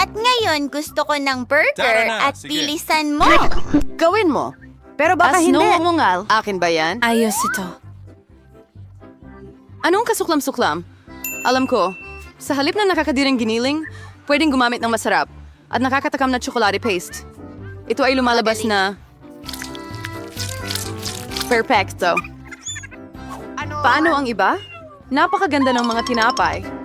At ngayon gusto ko ng burger Tara na, at sige. bilisan mo. Gawin mo. Pero baka As hindi. umungal. Akin ba yan? Ayos ito. Anong kasuklam-suklam? Alam ko, sa halip na nakakadirang giniling, pwedeng gumamit ng masarap at nakakatakam na chocolate paste. Ito ay lumalabas na... Perfecto. Paano ang iba? Napakaganda ng mga tinapay.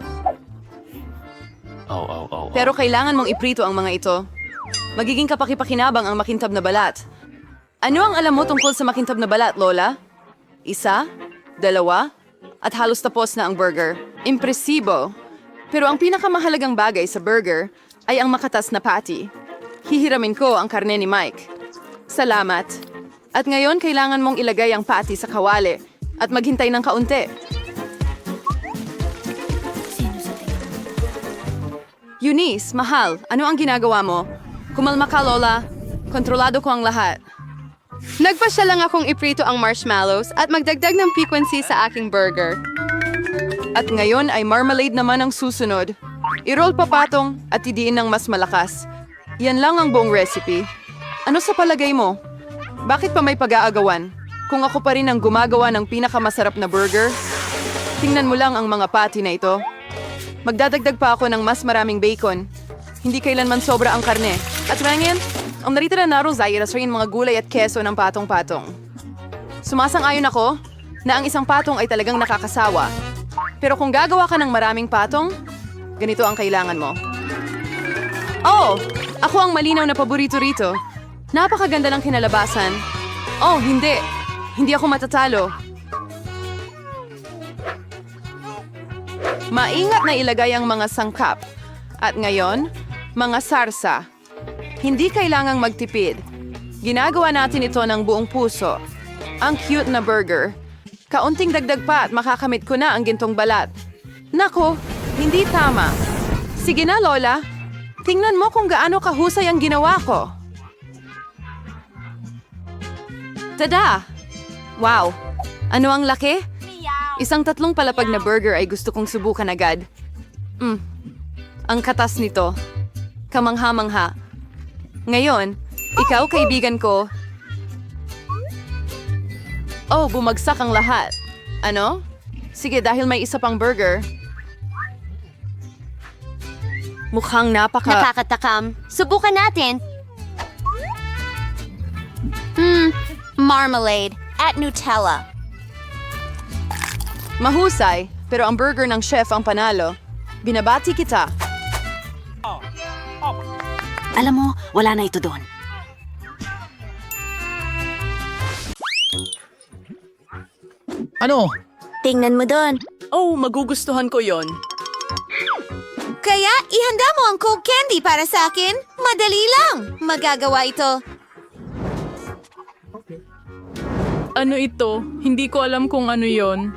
Pero kailangan mong iprito ang mga ito. Magiging kapaki-pakinabang ang makintab na balat. Ano ang alam mo tungkol sa makintab na balat, Lola? Isa, dalawa, at halos tapos na ang burger. Impresibo. Pero ang pinakamahalagang bagay sa burger ay ang makatas na patty. Hihiramin ko ang karne ni Mike. Salamat. At ngayon kailangan mong ilagay ang patty sa kawali at maghintay ng kaunti. Eunice, mahal, ano ang ginagawa mo? Kumalma ka, Lola. Kontrolado ko ang lahat. Nagpasya lang akong iprito ang marshmallows at magdagdag ng piquancy sa aking burger. At ngayon ay marmalade naman ang susunod. I-roll papatong at idiin ng mas malakas. Yan lang ang buong recipe. Ano sa palagay mo? Bakit pa may pag-aagawan? Kung ako pa rin ang gumagawa ng pinakamasarap na burger? Tingnan mo lang ang mga patty na ito. Magdadagdag pa ako ng mas maraming bacon. Hindi kailanman sobra ang karne. At ngayon, ang naritira na rosay ay mga gulay at keso ng patong-patong. Sumasang-ayon ako na ang isang patong ay talagang nakakasawa. Pero kung gagawa ka ng maraming patong, ganito ang kailangan mo. Oh! Ako ang malinaw na paborito rito. Napakaganda ng kinalabasan. Oh, hindi. Hindi ako matatalo. Maingat na ilagay ang mga sangkap. At ngayon, mga sarsa. Hindi kailangang magtipid. Ginagawa natin ito ng buong puso. Ang cute na burger. Kaunting dagdag pa at makakamit ko na ang gintong balat. Nako, hindi tama. Sige na, Lola. Tingnan mo kung gaano kahusay ang ginawa ko. Tada! Wow! Ano ang laki? Isang 3 palapag na burger ay gusto kong subukan agad. Ang katas nito. Kamangha-mangha. Ngayon, ikaw, kaibigan ko. Oh, bumagsak ang lahat. Ano? Sige, dahil may isa pang burger. Mukhang Nakakatakam. Subukan natin. Marmalade at Nutella. Mahusay, pero ang burger ng chef ang panalo. Binabati kita. Alam mo, wala na ito doon. Ano? Tingnan mo doon. Oh, magugustuhan ko yon. Kaya ihanda mo ang Coke Candy para sa akin. Madali lang. Magagawa ito. Ano ito? Hindi ko alam kung ano yon.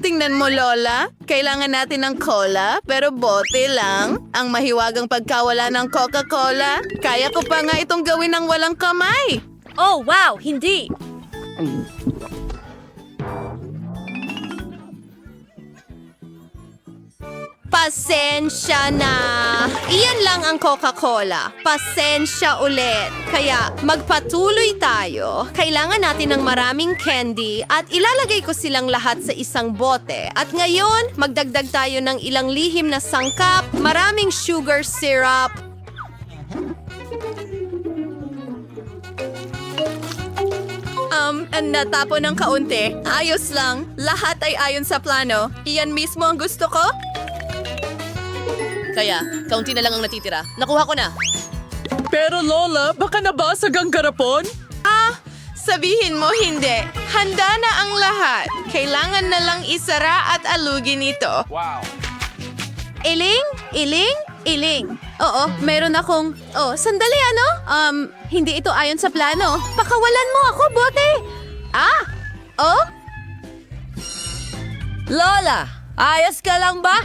Tingnan mo, Lola. Kailangan natin ng cola, pero bote lang. Ang mahiwagang pagkawala ng Coca-Cola. Kaya ko pa nga itong gawin ng walang kamay. Oh, wow! Hindi! Pasensya na. Iyan lang ang Coca-Cola. Pasensya ulit. Kaya magpatuloy tayo. Kailangan natin ng maraming candy at ilalagay ko silang lahat sa isang bote. At ngayon, magdagdag tayo ng ilang lihim na sangkap, maraming sugar syrup, natapon ng kaunti. Ayos lang. Lahat ay ayon sa plano. Iyan mismo ang gusto ko. Kaya, kaunti na lang ang natitira. Nakuha ko na. Pero Lola, baka nabasag ang garapon? Sabihin mo hindi. Handa na ang lahat. Kailangan na lang isara at alugin ito. Wow. Iling? Iling? Iling. Oo, meron akong... Oh, sandali ano? Hindi ito ayon sa plano. Pakawalan mo ako, bote! Oh? Lola, ayos ka lang ba?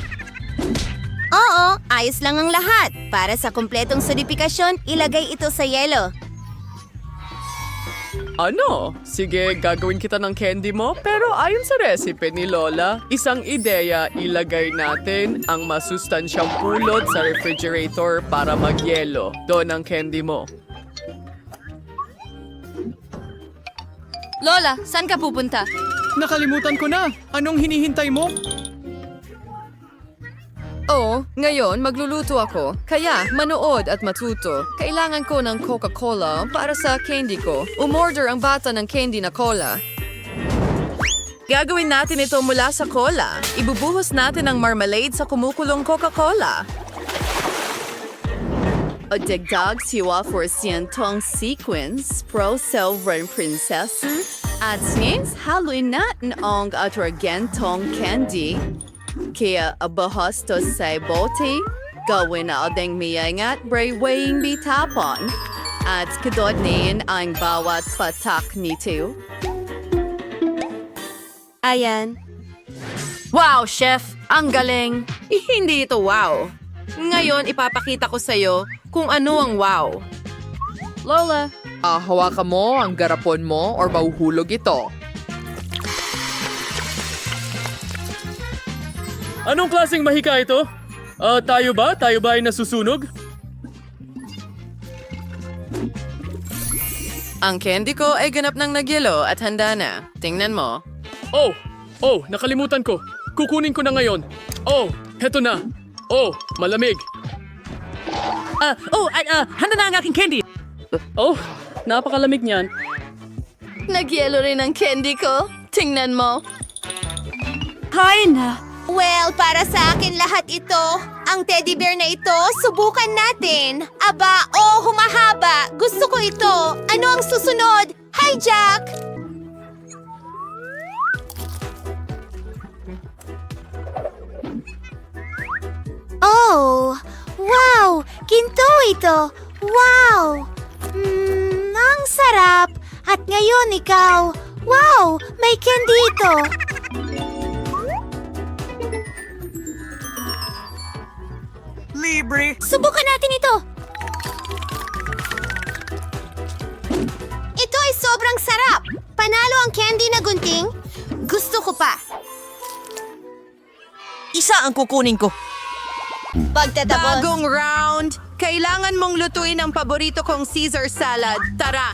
Oo, ayos lang ang lahat. Para sa kumpletong solidifikasyon, ilagay ito sa yelo. Ano? Sige, gagawin kita ng candy mo, pero ayon sa recipe ni Lola, isang ideya, ilagay natin ang masustansyang pulot sa refrigerator para magyelo. Doon ang candy mo. Lola, saan ka pupunta? Nakalimutan ko na. Anong hinihintay mo? Oo, ngayon magluluto ako. Kaya, manood at matuto. Kailangan ko ng Coca-Cola para sa candy ko. Umorder ang bata ng candy na cola. Gagawin natin ito mula sa cola. Ibubuhos natin ang marmalade sa kumukulong Coca-Cola. O dagdag siwa for siyentong sequence pro silver princess. At since haluin natin ang atragentong candy, kaya abahos to sa bote, gawin na ading miyangat braywaying bitapon. At kadodnin ang bawat patak nito. Ayan. Wow, chef! Ang galing! Hindi ito wow. Ngayon, ipapakita ko sa'yo kung ano ang wow. Lola, Hawakan mo ang garapon mo or mahuhulog ito. Anong klaseng mahika ito? Tayo ba? Tayo ba ay nasusunog? Ang candy ko ay ganap ng nagyelo at handa na. Tingnan mo. Oh, nakalimutan ko. Kukunin ko na ngayon. Oh, heto na. Oh, malamig. Handa na ang aking candy! Oh, napakalamig niyan. nagyelo rin ang candy ko. Tingnan mo. Kain na! Well, para sa akin lahat ito. Ang teddy bear na ito, subukan natin. Aba, humahaba. Gusto ko ito. Ano ang susunod? Hi, Jack! Oh, wow! Ginto ito! Wow! Ang sarap! At ngayon ikaw! Wow! May candy ito! Subukan natin ito! Ito ay sobrang sarap! Panalo ang candy na gunting? Gusto ko pa! Isa ang kukunin ko. Pagtatapos, Bagong round. Kailangan mong lutuin ang paborito kong Caesar salad. Tara!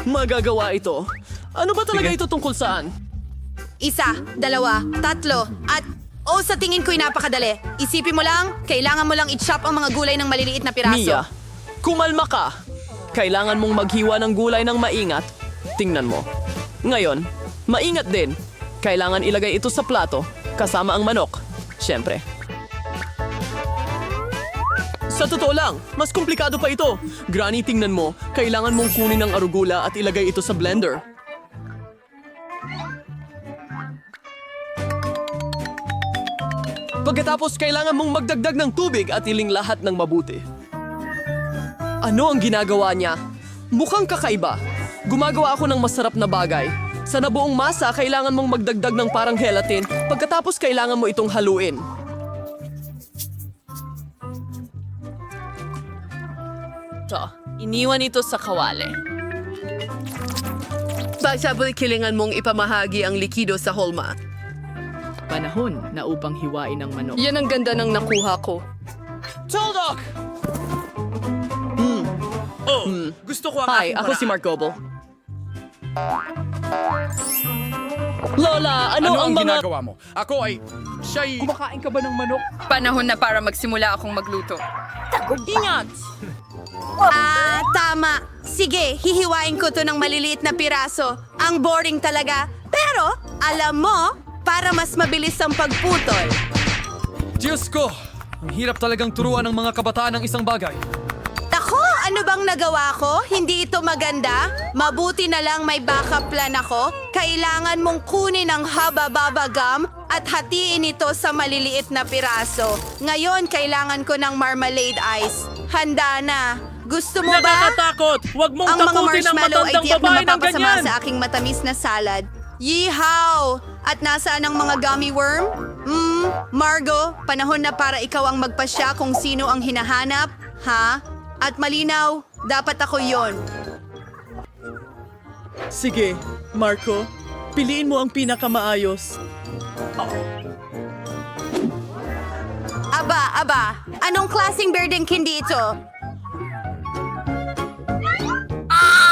Magagawa ito. Ano ba talaga ito tungkol saan? Isa, dalawa, tatlo, at sa tingin ko'y napakadali. Isipin mo lang, kailangan mo lang i-chop ang mga gulay ng maliliit na piraso. Mia, kumalma ka. Kailangan mong maghiwa ng gulay ng maingat. Tingnan mo. Ngayon, maingat din. Kailangan ilagay ito sa plato, kasama ang manok. Siyempre. Sa totoo lang, mas komplikado pa ito. Granny, tingnan mo. Kailangan mong kunin ang arugula at ilagay ito sa blender. Pagkatapos, kailangan mong magdagdag ng tubig at iling lahat ng mabuti. Ano ang ginagawa niya? Mukhang kakaiba. Gumagawa ako ng masarap na bagay. Sa nabuong masa, kailangan mong magdagdag ng parang gelatin. Pagkatapos, kailangan mo itong haluin. Iniwan ito sa kawali. Sabay kilingan mong ipamahagi ang likido sa holma. Panahon na upang hiwain ang manok. Yan ang ganda ng nakuha ko. Toldok! Gusto ko ang Hi, aking ako si paraan. Mark Goble. Lola, ano ang mga... ginagawa mo? Ako ay... Siya'y... Kumakain ka ba ng manok? Panahon na para magsimula akong magluto. Tama. Sige, hihiwain ko to ng maliliit na piraso. Ang boring talaga. Pero, alam mo, para mas mabilis ang pagputol. Diyos ko! Ang hirap talagang turuan ng mga kabataan ng isang bagay. Ako, ano bang nagawa ko? Hindi ito maganda? Mabuti na lang may backup plan ako. Kailangan mong kunin ang haba-baba gum at hatiin ito sa maliliit na piraso. Ngayon, kailangan ko ng marmalade ice. Handa na. Gusto mo ba? Nakakatakot! Huwag mong Ang mga takutin ang marshmallow ay matandang tiyak na babae ng mapapasama ganyan! sa aking matamis na salad. Yeehaw! At nasaan ang mga gummy worm? Margo, panahon na para ikaw ang magpasya kung sino ang hinahanap, ha? At malinaw, dapat ako yon. Sige, Marco. Piliin mo ang pinakamaayos. Aba, anong klaseng birding candy ito?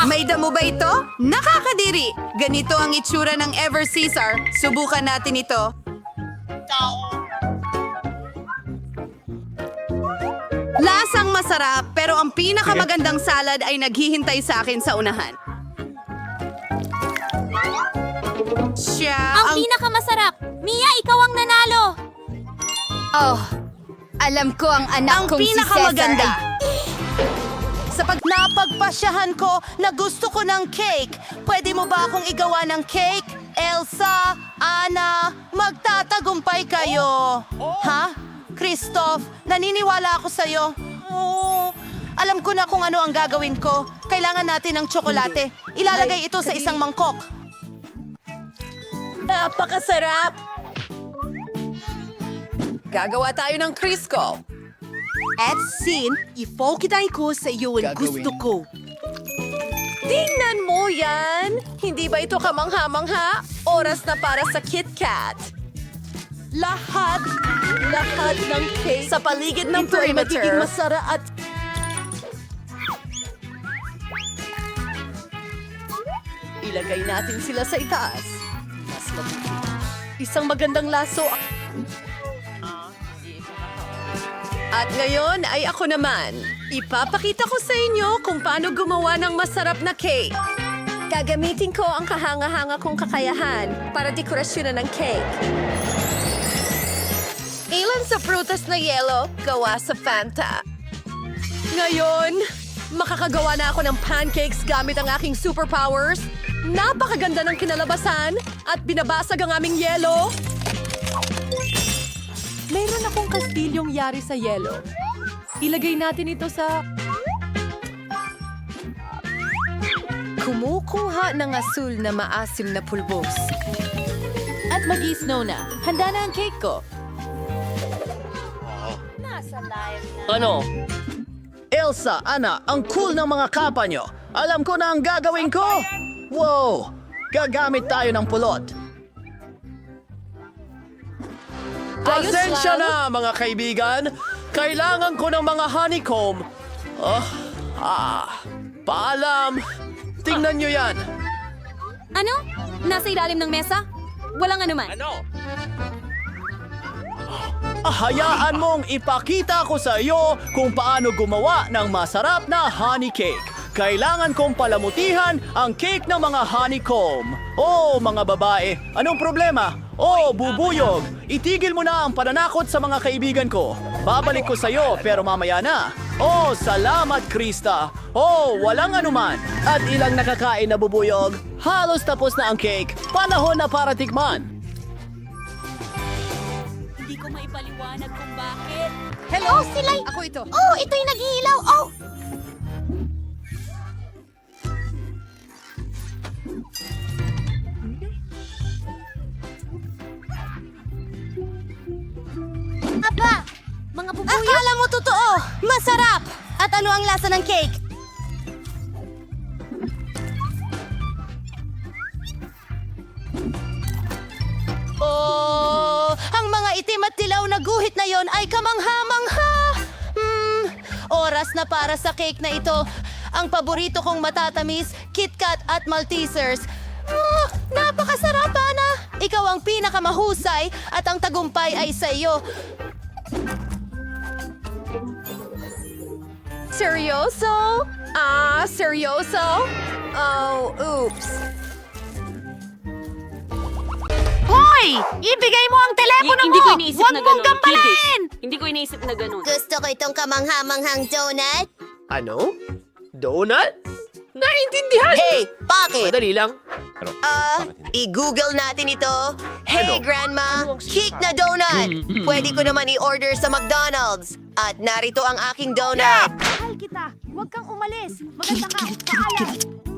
May damo ba ito? Nakakadiri! Ganito ang itsura ng Ever Caesar. Subukan natin ito. Lasang masarap, pero ang pinakamagandang salad ay naghihintay sa akin sa unahan. Siya ang Pinakamasarap! Mia, ikaw ang nanalo! Oh, alam ko ang anak kong si Cesar pinakamaganda. ay... Sa napagpasyahan ko na gusto ko ng cake, pwede mo ba akong igawa ng cake? Elsa, Anna, magtatagumpay kayo. Ha? Christoph, naniniwala ako sa'yo. Oh, alam ko na kung ano ang gagawin ko. Kailangan natin ng tsokolate. Ilalagay ito sa isang mangkok. Napakasarap! Gagawa tayo ng Crisco. At sin, ipokitay ko sa iyo ang gusto ko. Tingnan mo yan! Hindi ba ito kamangha-mangha? Oras na para sa Kit Kat. Lahat ng cake Sa paligid ng ito ay magiging perimeter. masarap at ilagay natin sila sa itaas. Mas mabuti. Isang magandang laso. At ngayon ay ako naman. Ipapakita ko sa inyo kung paano gumawa ng masarap na cake. Gagamitin ko ang kahanga-hanga kong kakayahan para dekorasyonan ng cake. Ilan sa prutas na yelo gawa sa Fanta. Ngayon, makakagawa na ako ng pancakes gamit ang aking superpowers. Napakaganda ng kinalabasan at binabasag ang aming yelo. Mayroon akong kastilyong yari sa yelo. Ilagay natin ito sa... Kumukuha ng asul na maasim na pulbos. At mag-i-snow na. Handa na ang cake ko. Ano? Elsa, Anna, ang cool ng mga kapa nyo. Alam ko na ang gagawin ko. Wow! Gagamit tayo ng pulot. Pasensya na, mga kaibigan. Kailangan ko ng mga honeycomb. Paalam. Tingnan nyo yan. Ano? Nasa ilalim ng mesa? Walang anuman. Hayaan mong ipakita ko sa iyo kung paano gumawa ng masarap na honey cake. Kailangan kong palamutihan ang cake ng mga honeycomb. Oh, mga babae, anong problema? Oh, bubuyog, itigil mo na ang pananakot sa mga kaibigan ko. Babalik ko sa iyo pero mamaya na. Oh, salamat, Krista. Oh, walang anuman. At ilang nakakain na bubuyog. Halos tapos na ang cake. Panahon na para tikman. Hindi ko maipaliwanag kung bakit. Hello? Silay! Ako ito. Oh, ito'y nag-iilaw! Oh! Aba! Mga bubuyo! Akala mo totoo! Masarap! At ano ang lasa ng cake? Oh, ang mga itim at dilaw na guhit na yon ay kamangha-mangha! Oras na para sa cake na ito. Ang paborito kong matatamis, KitKat at Maltesers. Napakasarap, Ana! Ikaw ang pinakamahusay at ang tagumpay ay sa iyo. Seryoso? Seryoso? Oh, oops. Hoy! Ibigay mo ang telepono Hindi mo! ko iniisip Huwag na mong ganun. gambalain! Hindi ko iniisip na ganun. Gusto ko itong kamangha-manghang donut. Ano? Donut? Naintindihan! Hey, bakit? Madali lang. I-google natin ito. Hey, Grandma! Cake na donut! Pwede ko naman i-order sa McDonald's. At narito ang aking donut. Mahal kita! Huwag kang umalis! Maganda ka! Paalam!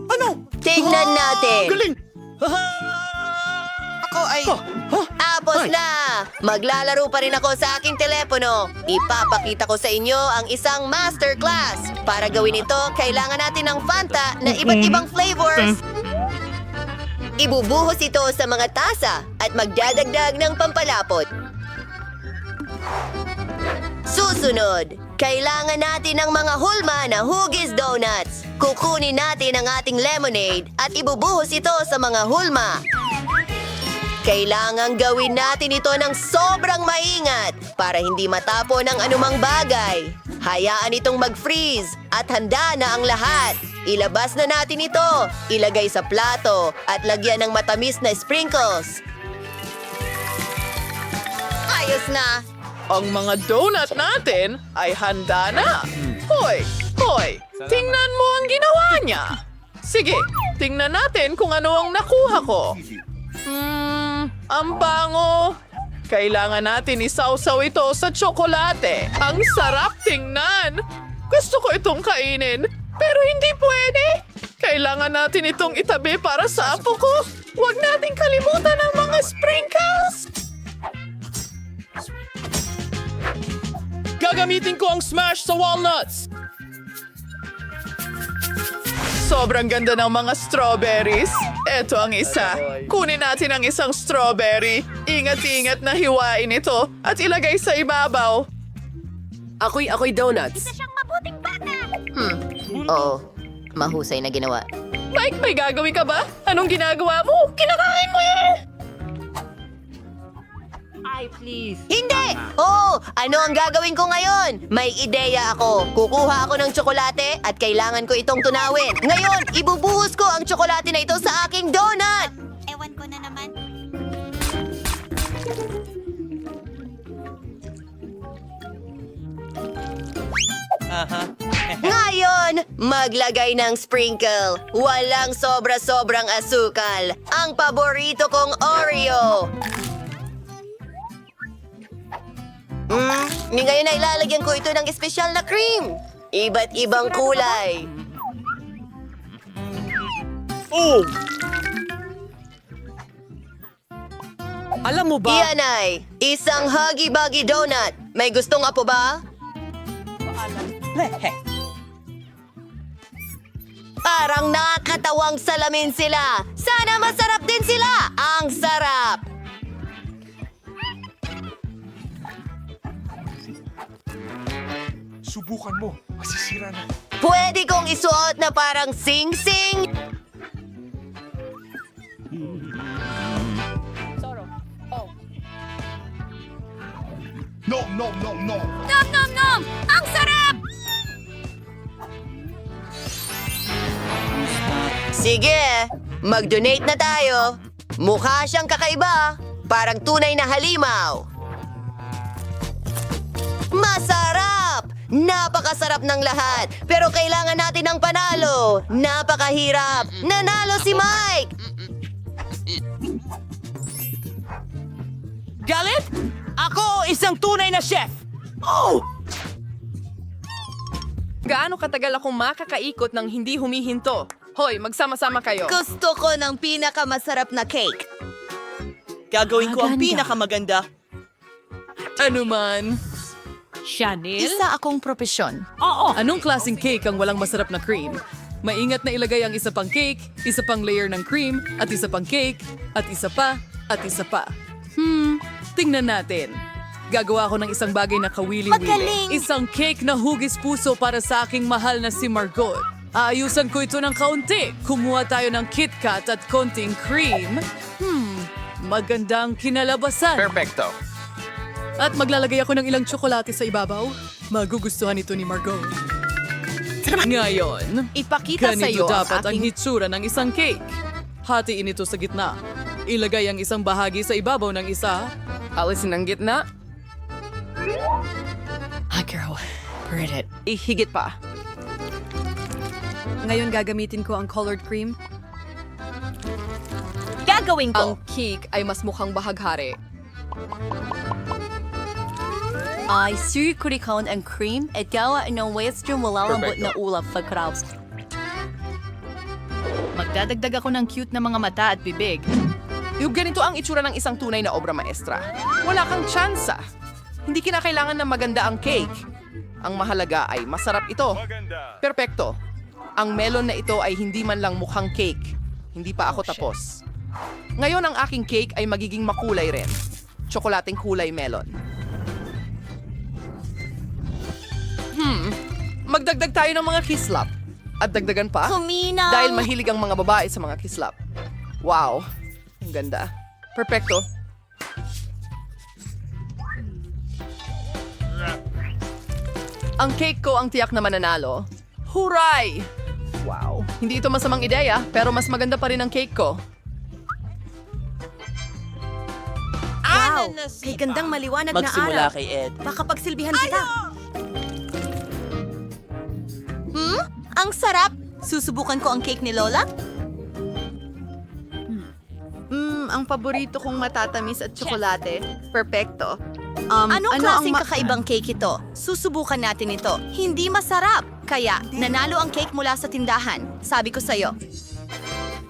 Ano? Tingnan natin. Galing! Ako ay... Tapos na! Maglalaro pa rin ako sa aking telepono. Ipapakita ko sa inyo ang isang masterclass. Para gawin ito, kailangan natin ng Fanta na iba't ibang flavors. Ibubuhos ito sa mga tasa at magdadagdag ng pampalapot. Susunod, kailangan natin ng mga hulma na hugis donuts. Kukunin natin ang ating lemonade at ibubuhos ito sa mga hulma. Kailangan gawin natin ito ng sobrang maingat para hindi matapon ang anumang bagay. Hayaan itong mag-freeze at handa na ang lahat. Ilabas na natin ito, ilagay sa plato at lagyan ng matamis na sprinkles. Ayos na! Ang mga donut natin ay handa na. Hoy, tingnan mo ang ginawa niya. Sige, tingnan natin kung ano ang nakuha ko. Ang bango. Kailangan natin isawsaw ito sa tsokolate. Ang sarap tingnan. Gusto ko itong kainin, pero hindi pwede. Kailangan natin itong itabi para sa apo ko. Huwag nating kalimutan ang mga sprinkles. Gagamitin ko ang smash sa walnuts. Sobrang ganda ng mga strawberries. Ito ang isa. Kunin natin ang isang strawberry. Ingat-ingat na hiwain ito at ilagay sa ibabaw. Ako'y donuts. Oo, mahusay na ginawa. Mike, may gagawin ka ba? Anong ginagawa mo? Kinakain mo yan! Hindi! Oo! Ano ang gagawin ko ngayon? May ideya ako. Kukuha ako ng tsokolate at kailangan ko itong tunawin. Ngayon, ibubuhos ko ang tsokolate na ito sa aking donut! Ewan ko na naman. Ngayon, maglagay ng sprinkle. Walang sobra-sobrang asukal. Ang paborito kong Oreo. Ngayon ay lalagyan ko ito ng espesyal na cream. Iba't ibang kulay. Oh! Alam mo ba? Iyan ay isang Huggy Buggy Donut. May gustong apo ba? Parang nakakatawang salamin sila. Sana masarap din sila. Ang sarap. Subukan mo. Masisira na. Pwede kong isuot na parang sing-sing. No, no, no, no. Nom nom nom! Ang sarap! Sige, mag-donate na tayo. Mukha siyang kakaiba. Parang tunay na halimaw. Masarap! Napakasarap ng lahat. Pero kailangan natin ng panalo. Napakahirap. Nanalo si Mike! Galit? Ako, isang tunay na chef! Oh! Gaano katagal akong makakaikot ng hindi humihinto? Hoy, magsama-sama kayo. Gusto ko ng pinakamasarap na cake. Gagawin ko ang pinakamaganda. Ano man? Isa akong propesyon. Anong klaseng cake ang walang masarap na cream? Maingat na ilagay ang isa pang cake, isa pang layer ng cream, at isa pang cake, at isa pa, at isa pa. Tingnan natin. Gagawa ko ng isang bagay na kawili-wili. Magaling! Isang cake na hugis puso para sa aking mahal na si Margot. Aayusan ko ito ng kaunti. Kumuha tayo ng KitKat at konting cream. Magandang kinalabasan. Perfecto. At maglalagay ako ng ilang tsokolate sa ibabaw. Magugustuhan ito ni Margot. Ngayon, Ipakita sa iyo ganito ang dapat ang aking... hitsura ng isang cake. Hatiin ito sa gitna. Ilagay ang isang bahagi sa ibabaw ng isa. Alisin ang gitna. Ihigit pa. Ngayon gagamitin ko ang colored cream. Gagawin Ang cake ay mas mukhang bahaghari. ay sirkurikon ang cream at gawa ng western walalambot na ulap sa crabs. Magdadagdag ako ng cute na mga mata at bibig. Yung ganito ang itsura ng isang tunay na obra maestra. Wala kang tsansa. Hindi kinakailangan na maganda ang cake. Ang mahalaga ay masarap ito. Perpekto. Ang melon na ito ay hindi man lang mukhang cake. Hindi pa ako tapos. Ngayon ang aking cake ay magiging makulay rin. Tsokolating kulay melon. Magdagdag tayo ng mga kislap. At dagdagan pa, Kuminaw! dahil mahilig ang mga babae sa mga kislap. Wow, ang ganda. Perfecto. Ang cake ko ang tiyak na mananalo. Huray! Wow, hindi ito masamang ideya, pero mas maganda pa rin ang cake ko. Wow! Kay gandang maliwanag na araw. kay Ed. Baka pagsilbihan kita. Ang sarap! Susubukan ko ang cake ni Lola. Ang paborito kong matatamis at tsokolate. Perfecto. Anong klaseng ang kakaibang cake ito? Susubukan natin ito. Hindi masarap. Kaya, nanalo ang cake mula sa tindahan. Sabi ko sa'yo.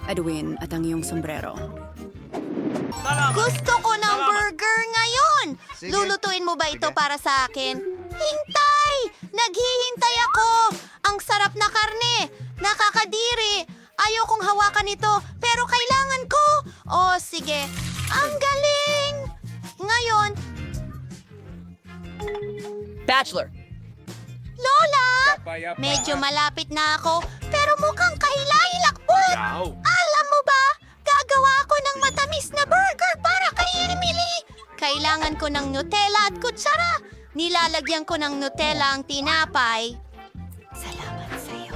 Edwin at ang iyong sombrero. Gusto ko ng burger ngayon! Lulutuin mo ba ito para sa akin? Hintay! Naghihintay ako! Ang sarap na karne! Nakakadiri! Ayokong hawakan ito, pero kailangan ko! Oh, sige. Ang galing! Ngayon, Bachelor! Lola! Medyo malapit na ako, pero mukhang kahilahilakbot! Alam mo ba, gagawa ako ng matamis na burger para kay Emily! Kailangan ko ng Nutella at kutsara. Nilalagyan ko ng Nutella ang tinapay. Salamat sa'yo.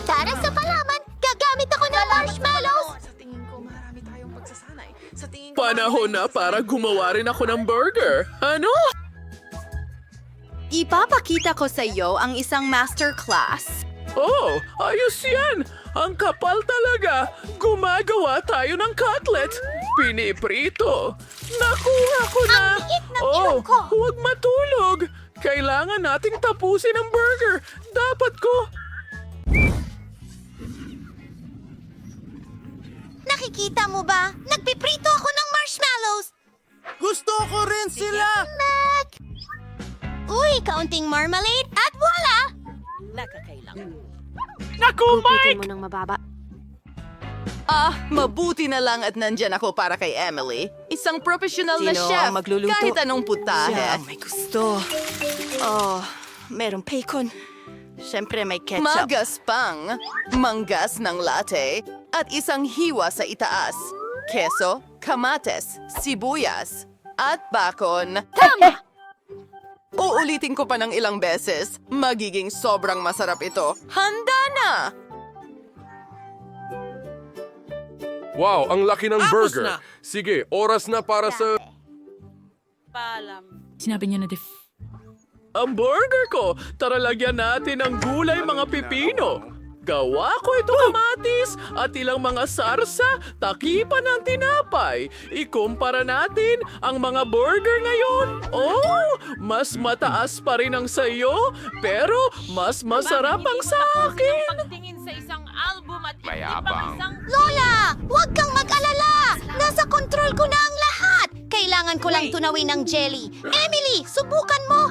Para sa palaman, gagamit ako ng marshmallows! Panahon na para gumawa rin ako ng burger. Ano? Ipapakita ko sa iyo ang isang masterclass. Oh, ayos yan! Ang kapal talaga! Gumagawa tayo ng cutlet! Piniprito! Nakuha ko na! Ang liit ng ilong ko! Huwag matulog! Kailangan nating tapusin ang burger! Dapat ko! Nakikita mo ba? Nagpiprito ako ng marshmallows! Gusto ko rin sila! Uy, kaunting marmalade at voila! Naku, Mike! Mo ng mababa. Mabuti na lang at nandyan ako para kay Emily. Isang professional na Sino chef. ang magluluto? Kahit anong putahe. Siya ang may gusto. Oh, merong bacon. Siyempre may ketchup. Magaspang, manggas ng latte, at isang hiwa sa itaas. Keso, kamates, sibuyas, at bacon. Tama! Uulitin ko pa ng ilang beses. Magiging sobrang masarap ito. Handa na! Wow, ang laki ng burger. Sige, oras na para sa... Sinabi niya na Ang burger ko! Tara lagyan natin ng gulay mga pipino. Gawa ko ito kamatis at ilang mga sarsa, takipan ng tinapay. Ikumpara natin ang mga burger ngayon. Oh, mas mataas pa rin ang sayo, pero mas masarap ang sa akin. Mayabang. Lola! Huwag kang mag-alala! Nasa kontrol ko na ang lahat! Kailangan ko lang tunawin ng jelly. Emily, subukan mo!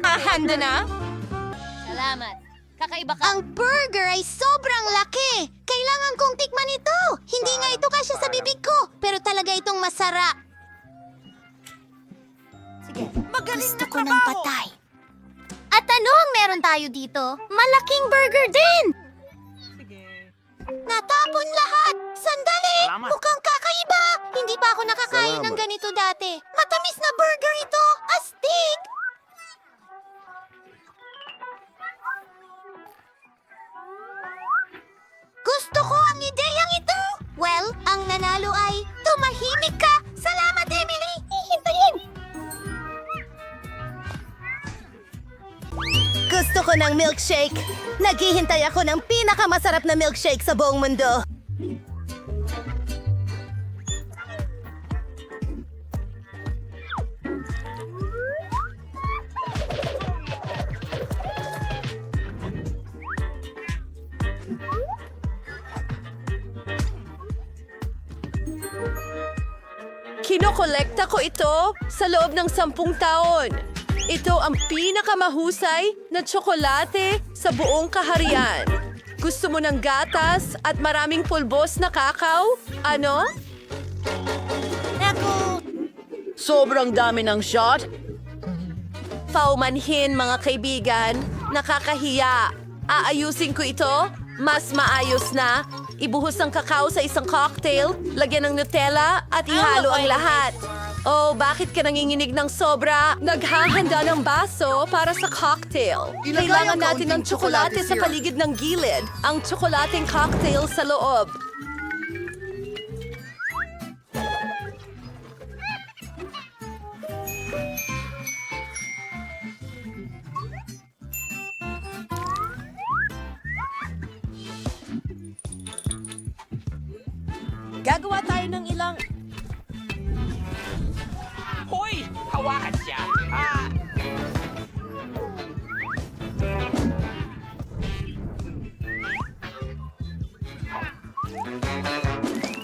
Handa na? Salamat. Kakaiba ka. Ang burger ay sobrang laki. Kailangan kong tikman ito. Hindi nga ito kasya sa bibig ko. Pero talaga itong masarap. Sige, gusto ko ng patay. At ano ang meron tayo dito? Malaking burger din! Natapon lahat! Sandali! Mukhang kakaiba! Hindi pa ako nakakain ng ganito dati. Matamis na burger ito! Astig! Gusto ko ang ideyang ito! Well, ang nanalo ay tumahimik ka! Salamat, Emily! Hihintayin! Gusto ko ng milkshake! Naghihintay ako ng pinakamasarap na milkshake sa buong mundo! Kinokolekta ko ito sa loob ng 10 taon. Ito ang pinakamahusay na tsokolate sa buong kaharian. Gusto mo ng gatas at maraming pulbos na kakao? Ano? Sobrang dami ng shot. Paumanhin, mga kaibigan. Nakakahiya. Aayusin ko ito. Mas maayos na. Ibuhos ang kakao sa isang cocktail, lagyan ng Nutella at ihalo ang lahat. Oh, bakit ka nanginginig ng sobra? Naghahanda ng baso para sa cocktail. Kailangan natin ng tsokolate sa paligid ng gilid. Ang tsokolating cocktail sa loob. Gagawa tayo ng ilang... Hoy! Hawakan siya!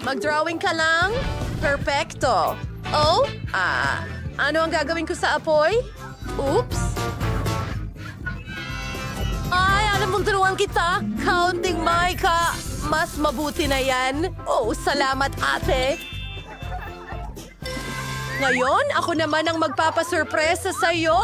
Mag-drawing ka lang? Perfecto. Oh? Ano ang gagawin ko sa apoy? Oops. Ay, alam mong turuan kita. Counting Micah. Mas mabuti na yan. Oh, salamat ate. Ngayon, ako naman ang magpapasurpresa sa'yo.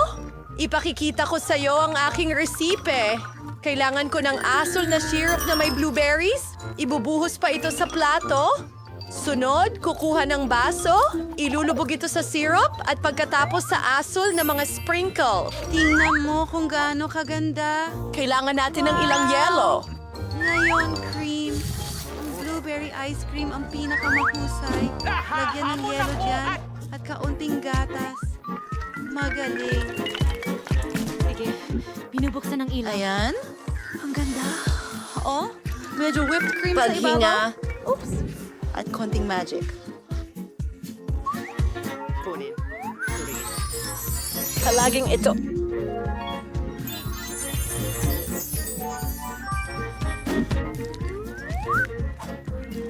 Ipakikita ko sa'yo ang aking resipe. Kailangan ko ng asol na syrup na may blueberries. Ibubuhos pa ito sa plato. Sunod, kukuha ng baso. Ilulubog ito sa syrup at pagkatapos sa asol na mga sprinkle. Tingnan mo kung gaano kaganda. Kailangan natin ng ilang yelo. Ngayon, cream. Ang blueberry ice cream ang pinakamahusay. Lagyan ng yelo dyan at kaunting gatas. Magaling. Sige, binubuksan ng ilaw. Ayan. Ang ganda. Oh, medyo whipped cream sa Paghinga. ibabaw. Oops. At konting magic. Kalaging ito.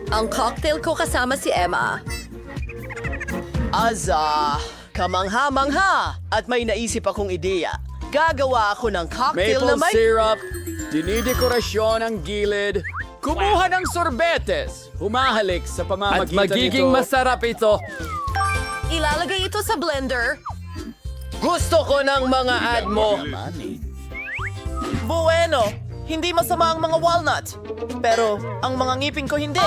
Ang cocktail ko kasama si Emma. Kamangha-mangha! At may naisip akong ideya. Gagawa ako ng cocktail na may... syrup, dinidekorasyon ang gilid, kumuha ng sorbetes, humahalik sa pamamagitan At magiging masarap ito. Ilalagay ito sa blender. Gusto ko ng mga ad mo. Bueno, hindi masama ang mga walnut. Pero ang mga ngipin ko hindi.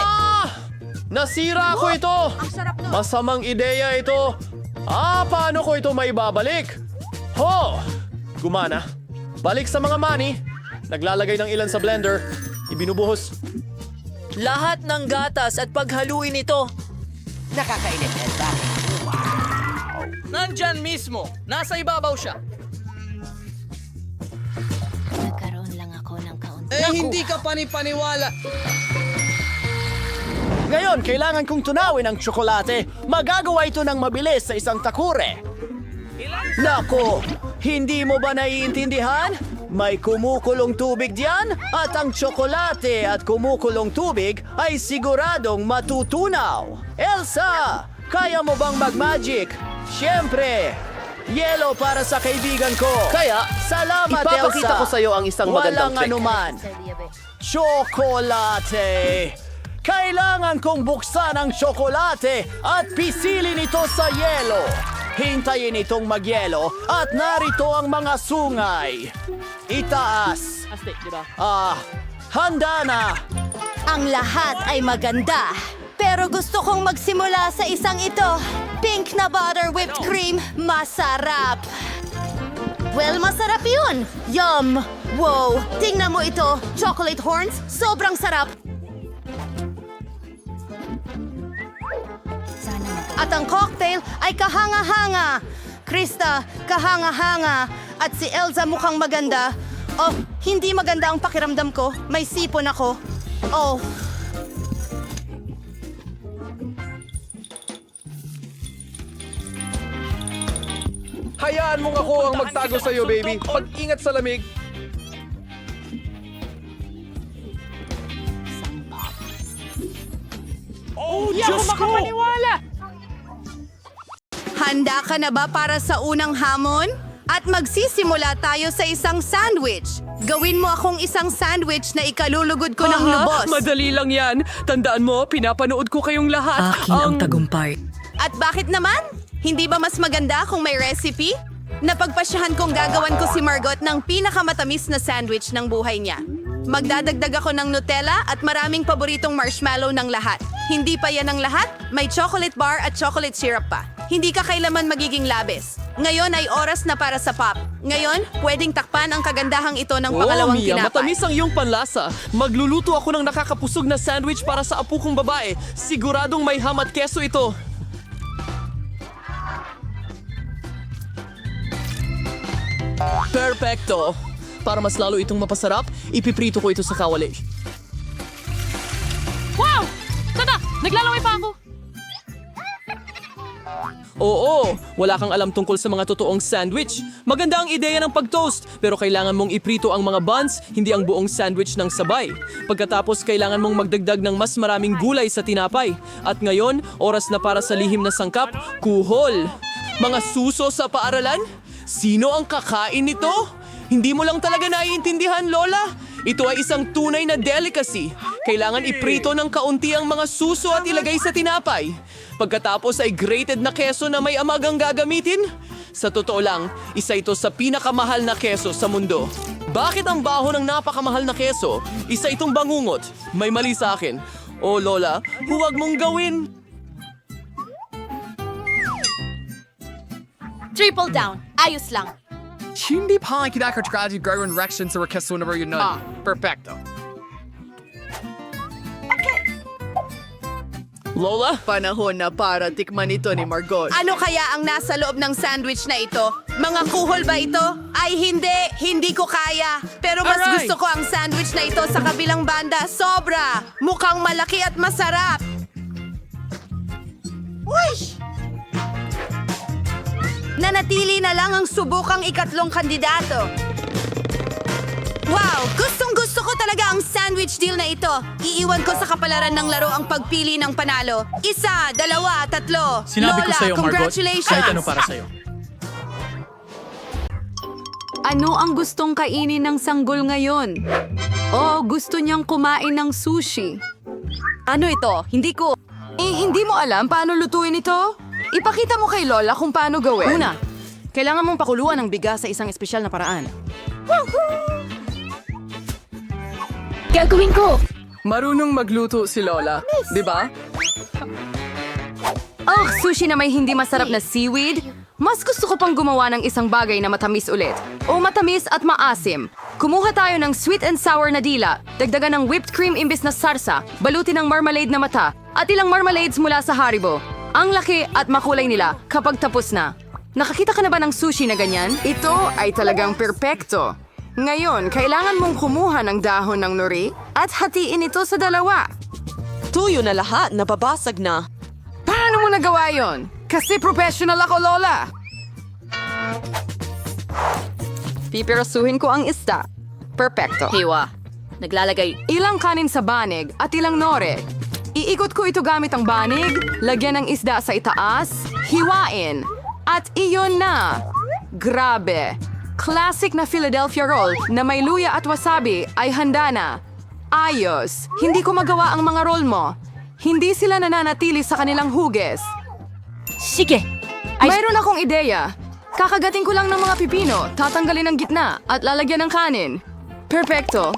Nasira ko ito! Masamang ideya ito. Paano ko ito maibabalik? Gumana. Balik sa mga mani. Naglalagay ng ilan sa blender. Ibinubuhos. Lahat ng gatas at paghaluin ito. Nakakainit. Bakit? Nandyan mismo. Nasa ibabaw siya. Nagkaroon lang ako ng kaunti. Hindi ka panipaniwala. Ngayon, kailangan kong tunawin ang tsokolate. Magagawa ito ng mabilis sa isang takure. Nako, hindi mo ba naiintindihan? May kumukulong tubig diyan at ang tsokolate at kumukulong tubig ay siguradong matutunaw. Elsa, kaya mo bang mag-magic? Siyempre, yelo para sa kaibigan ko. Kaya, Salamat, ipapakita Elsa. ko sa'yo ang isang magandang Walang trick. anuman. Tsokolate! Kailangan kong buksan ang tsokolate at pisilin ito sa yelo. Hintayin itong magyelo at narito ang mga sungay. Itaas. Handa na. Ang lahat ay maganda. Pero gusto kong magsimula sa isang ito. Pink na butter whipped cream. Masarap. Well, masarap yun. Yum! Wow! Tingnan mo ito. Chocolate horns. Sobrang sarap. At ang cocktail ay kahanga-hanga. Krista, kahanga-hanga. At si Elsa mukhang maganda. Oh, hindi maganda ang pakiramdam ko. May sipon ako. Oh, Hayaan mong ako ang magtago sa'yo, baby. Pag-ingat sa lamig. Diyos ko! Handa ka na ba para sa unang hamon? At magsisimula tayo sa isang sandwich. Gawin mo akong isang sandwich na ikalulugod ko ng lubos. Madali lang yan. Tandaan mo, pinapanood ko kayong lahat. tagumpay. At bakit naman? Hindi ba mas maganda kung may recipe? Napagpasyahan kong gagawan ko si Margot ng pinakamatamis na sandwich ng buhay niya. Magdadagdag ako ng Nutella at maraming paboritong marshmallow ng lahat. Hindi pa yan ang lahat, may chocolate bar at chocolate syrup pa. Hindi ka kailaman magiging labis. Ngayon ay oras na para sa pop. Ngayon, pwedeng takpan ang kagandahang ito ng pangalawang Mia, tinapay. matamis ang iyong panlasa. Magluluto ako ng nakakapusog na sandwich para sa apo kong babae. Siguradong may ham at keso ito. Perfecto! Para mas lalo itong mapasarap, ipiprito ko ito sa kawali. Wow! Tanda! Naglalaway pa ako! Oo, wala kang alam tungkol sa mga totoong sandwich. Maganda ang ideya ng pag-toast, pero kailangan mong iprito ang mga buns, hindi ang buong sandwich ng sabay. Pagkatapos, kailangan mong magdagdag ng mas maraming gulay sa tinapay. At ngayon, oras na para sa lihim na sangkap, kuhol. Mga suso sa paaralan? Sino ang kakain nito? Hindi mo lang talaga naiintindihan, Lola. Ito ay isang tunay na delicacy. Kailangan iprito ng kaunti ang mga suso at ilagay sa tinapay. Pagkatapos ay grated na keso na may amag ang gagamitin. Sa totoo lang, isa ito sa pinakamahal na keso sa mundo. Bakit ang baho ng napakamahal na keso? Isa itong bangungot. May mali sa akin. Oh, Lola, huwag mong gawin. Triple down. Ayos lang. Hindi pa ang kinakartradi gagawin reaction sa request na yun nun. Perfecto. Lola? Panahon na para tikman ito ni Margot. Ano kaya ang nasa loob ng sandwich na ito? Mga kuhol ba ito? Ay hindi ko kaya. Pero mas Aray! gusto ko ang sandwich na ito sa kabilang banda. Sobra! Mukhang malaki at masarap. Wish! Nanatili na lang ang subukang ikatlong kandidato. Wow! Gustong-gusto ko talaga ang sandwich deal na ito. Iiwan ko sa kapalaran ng laro ang pagpili ng panalo. 1, 2, 3. Sinabi ko Lola, sa'yo, Margot, congratulations! kahit ano para sa'yo. Ano ang gustong kainin ng sanggol ngayon? Oh, gusto niyang kumain ng sushi. Ano ito? Hindi ko... Hindi mo alam paano lutuin ito? Ipakita mo kay Lola kung paano gawin. Una, kailangan mong pakuluan ang bigas sa isang espesyal na paraan. Gagawin ko! Marunong magluto si Lola, di ba? Oh, sushi na may hindi masarap na seaweed? Mas gusto ko pang gumawa ng isang bagay na matamis ulit. O matamis at maasim. Kumuha tayo ng sweet and sour na dila, dagdagan ng whipped cream imbis na sarsa, balutin ng marmalade na mata, at ilang marmalades mula sa Haribo. Ang laki at makulay nila kapag tapos na. Nakakita ka na ba ng sushi na ganyan? Ito ay talagang perpekto. Ngayon, kailangan mong kumuha ng dahon ng nori at hatiin ito sa dalawa. Tuyo na lahat, nababasag na. Paano mo nagawa yon? Kasi professional ako, Lola. Pipirasuhin ko ang isda. Perpekto. Hiwa. Naglalagay. Ilang kanin sa banig at ilang nore. Iikot ko ito gamit ang banig, lagyan ng isda sa itaas, hiwain, at iyon na. Grabe! Classic na Philadelphia roll na may luya at wasabi ay handa na. Ayos! Hindi ko magawa ang mga roll mo. Hindi sila nananatili sa kanilang huges. Sige. Mayroon akong ideya. Kakagating ko lang ng mga pipino, tatanggalin ang gitna, at lalagyan ng kanin. Perfecto!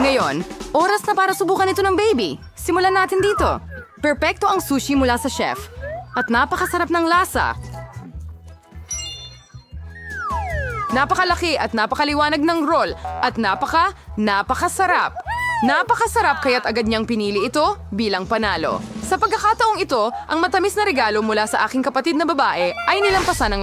Ngayon, oras na para subukan ito ng baby. Simulan natin dito. Perpekto ang sushi mula sa chef. At napakasarap ng lasa. Napakalaki at napakaliwanag ng roll. At napakasarap. Napakasarap kaya't agad niyang pinili ito bilang panalo. Sa pagkakataong ito, ang matamis na regalo mula sa aking kapatid na babae ay nilampasan ng